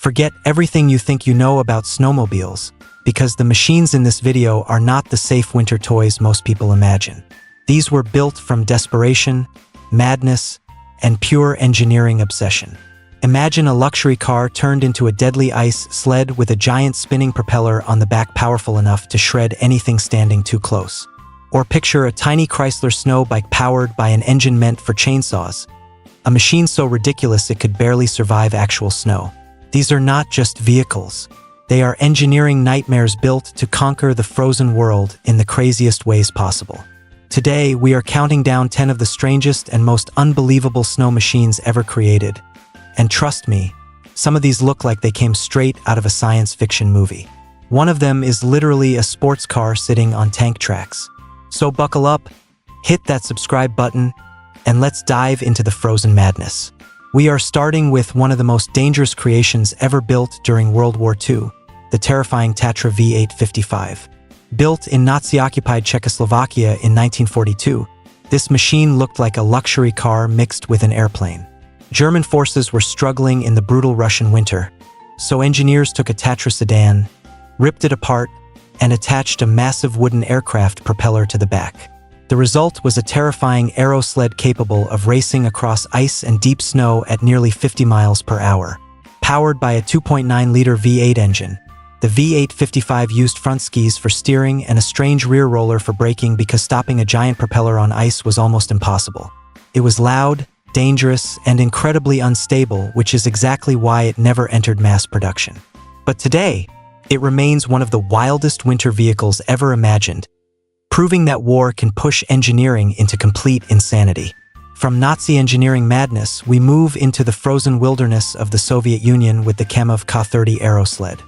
Forget everything you think you know about snowmobiles, because the machines in this video are not the safe winter toys most people imagine. These were built from desperation, madness, and pure engineering obsession. Imagine a luxury car turned into a deadly ice sled with a giant spinning propeller on the back powerful enough to shred anything standing too close. Or picture a tiny Chrysler snow bike powered by an engine meant for chainsaws, a machine so ridiculous it could barely survive actual snow. These are not just vehicles. They are engineering nightmares built to conquer the frozen world in the craziest ways possible. Today, we are counting down 10 of the strangest and most unbelievable snow machines ever created. And trust me, some of these look like they came straight out of a science fiction movie. One of them is literally a sports car sitting on tank tracks. So buckle up, hit that subscribe button, and let's dive into the frozen madness. We are starting with one of the most dangerous creations ever built during World War II, the terrifying Tatra V855. Built in Nazi-occupied Czechoslovakia in 1942, this machine looked like a luxury car mixed with an airplane. German forces were struggling in the brutal Russian winter, so engineers took a Tatra sedan, ripped it apart, and attached a massive wooden aircraft propeller to the back. The result was a terrifying aero sled capable of racing across ice and deep snow at nearly 50 miles per hour. Powered by a 2.9-liter V8 engine, the V855 used front skis for steering and a strange rear roller for braking because stopping a giant propeller on ice was almost impossible. It was loud, dangerous, and incredibly unstable, which is exactly why it never entered mass production. But today, it remains one of the wildest winter vehicles ever imagined, proving that war can push engineering into complete insanity. From Nazi engineering madness, we move into the frozen wilderness of the Soviet Union with the Kamov K-30 aerosled.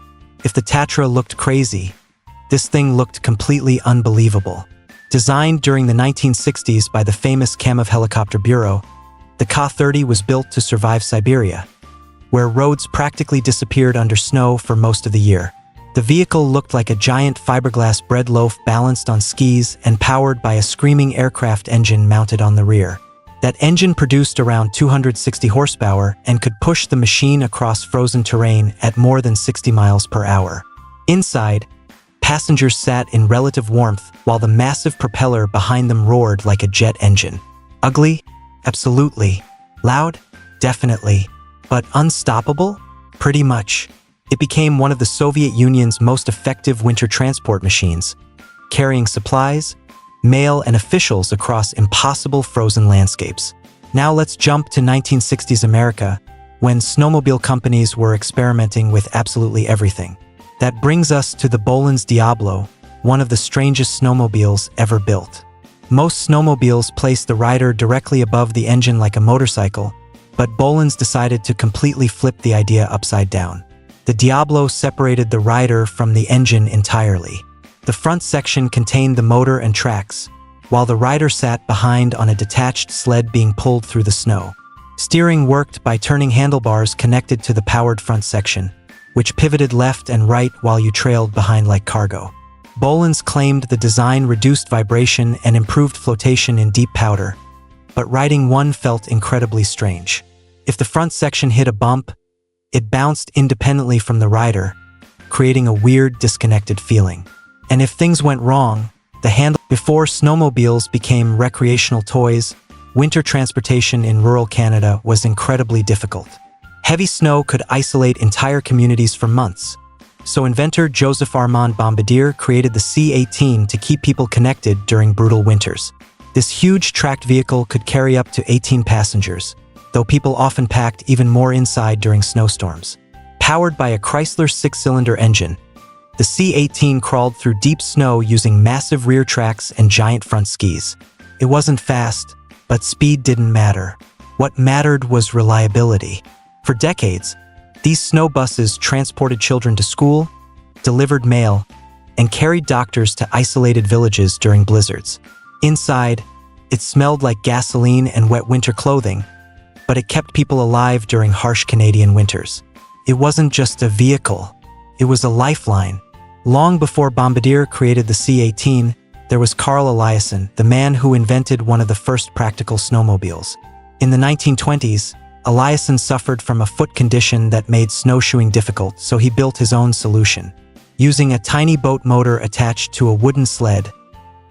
If the Tatra looked crazy, this thing looked completely unbelievable. Designed during the 1960s by the famous Kamov Helicopter Bureau, the K-30 was built to survive Siberia, where roads practically disappeared under snow for most of the year. The vehicle looked like a giant fiberglass bread loaf balanced on skis and powered by a screaming aircraft engine mounted on the rear. That engine produced around 260 horsepower and could push the machine across frozen terrain at more than 60 miles per hour. Inside, passengers sat in relative warmth while the massive propeller behind them roared like a jet engine. Ugly? Absolutely. Loud? Definitely. But unstoppable? Pretty much. It became one of the Soviet Union's most effective winter transport machines, carrying supplies, mail, and officials across impossible frozen landscapes. Now let's jump to 1960s America, when snowmobile companies were experimenting with absolutely everything. That brings us to the Bolin's Diablo, one of the strangest snowmobiles ever built. Most snowmobiles place the rider directly above the engine like a motorcycle, but Bolin's decided to completely flip the idea upside down. The Diablo separated the rider from the engine entirely. The front section contained the motor and tracks, while the rider sat behind on a detached sled being pulled through the snow. Steering worked by turning handlebars connected to the powered front section, which pivoted left and right while you trailed behind like cargo. Bolin's claimed the design reduced vibration and improved flotation in deep powder, but riding one felt incredibly strange. If the front section hit a bump, it bounced independently from the rider, creating a weird, disconnected feeling. And if things went wrong, Before snowmobiles became recreational toys, winter transportation in rural Canada was incredibly difficult. Heavy snow could isolate entire communities for months, so inventor Joseph Armand Bombardier created the C-18 to keep people connected during brutal winters. This huge tracked vehicle could carry up to 18 passengers, though people often packed even more inside during snowstorms. Powered by a Chrysler six-cylinder engine, the C-18 crawled through deep snow using massive rear tracks and giant front skis. It wasn't fast, but speed didn't matter. What mattered was reliability. For decades, these snow buses transported children to school, delivered mail, and carried doctors to isolated villages during blizzards. Inside, it smelled like gasoline and wet winter clothing, but it kept people alive during harsh Canadian winters. It wasn't just a vehicle, it was a lifeline. Long before Bombardier created the C-18, there was Carl Eliasson, the man who invented one of the first practical snowmobiles. In the 1920s, Eliasson suffered from a foot condition that made snowshoeing difficult, so he built his own solution. Using a tiny boat motor attached to a wooden sled,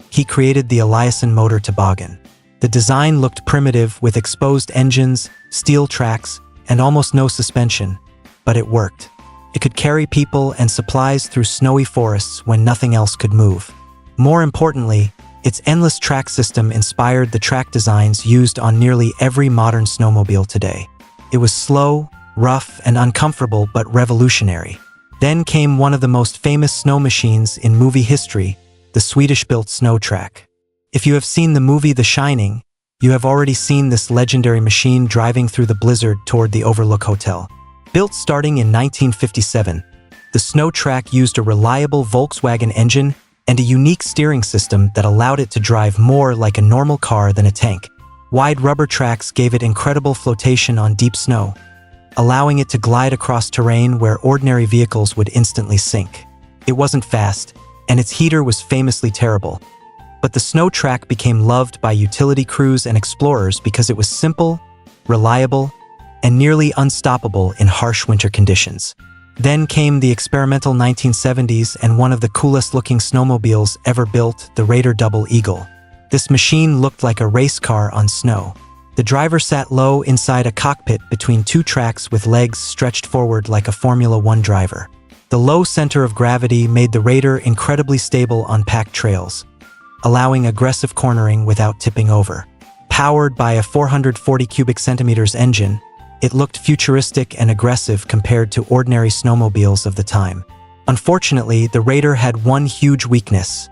he created the Eliasson motor toboggan. The design looked primitive with exposed engines, steel tracks, and almost no suspension, but it worked. It could carry people and supplies through snowy forests when nothing else could move. More importantly, its endless track system inspired the track designs used on nearly every modern snowmobile today. It was slow, rough, and uncomfortable, but revolutionary. Then came one of the most famous snow machines in movie history, the Swedish-built snow track. If you have seen the movie The Shining, you have already seen this legendary machine driving through the blizzard toward the Overlook Hotel. Built starting in 1957, the snow track used a reliable Volkswagen engine and a unique steering system that allowed it to drive more like a normal car than a tank. Wide rubber tracks gave it incredible flotation on deep snow, allowing it to glide across terrain where ordinary vehicles would instantly sink. It wasn't fast, and its heater was famously terrible. But the snow track became loved by utility crews and explorers because it was simple, reliable, and nearly unstoppable in harsh winter conditions. Then came the experimental 1970s and one of the coolest looking snowmobiles ever built, the Raider Double Eagle. This machine looked like a race car on snow. The driver sat low inside a cockpit between two tracks with legs stretched forward like a Formula One driver. The low center of gravity made the Raider incredibly stable on packed trails, allowing aggressive cornering without tipping over. Powered by a 440 cubic centimeters engine, it looked futuristic and aggressive compared to ordinary snowmobiles of the time. Unfortunately, the Raider had one huge weakness: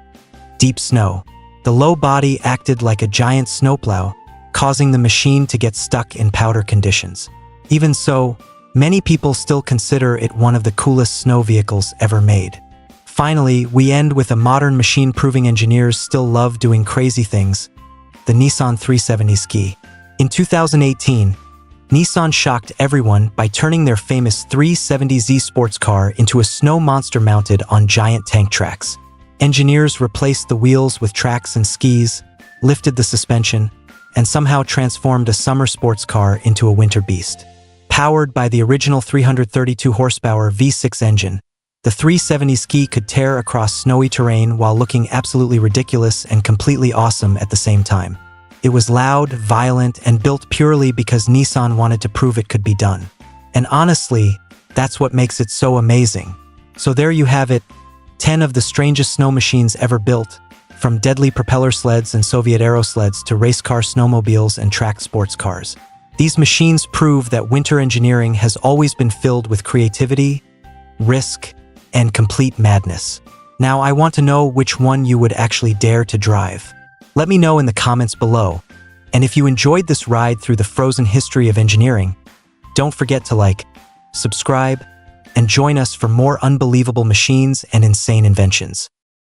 deep snow. The low body acted like a giant snowplow, causing the machine to get stuck in powder conditions. Even so, many people still consider it one of the coolest snow vehicles ever made. Finally, we end with a modern machine proving engineers still love doing crazy things: the Nissan 370 Ski. In 2018, Nissan shocked everyone by turning their famous 370Z sports car into a snow monster mounted on giant tank tracks. Engineers replaced the wheels with tracks and skis, lifted the suspension, and somehow transformed a summer sports car into a winter beast. Powered by the original 332 horsepower V6 engine, the 370 Ski could tear across snowy terrain while looking absolutely ridiculous and completely awesome at the same time. It was loud, violent, and built purely because Nissan wanted to prove it could be done. And honestly, that's what makes it so amazing. So there you have it, 10 of the strangest snow machines ever built, from deadly propeller sleds and Soviet aero sleds to race car snowmobiles and track sports cars. These machines prove that winter engineering has always been filled with creativity, risk, and complete madness. Now I want to know which one you would actually dare to drive. Let me know in the comments below. And if you enjoyed this ride through the frozen history of engineering, don't forget to like, subscribe, and join us for more unbelievable machines and insane inventions.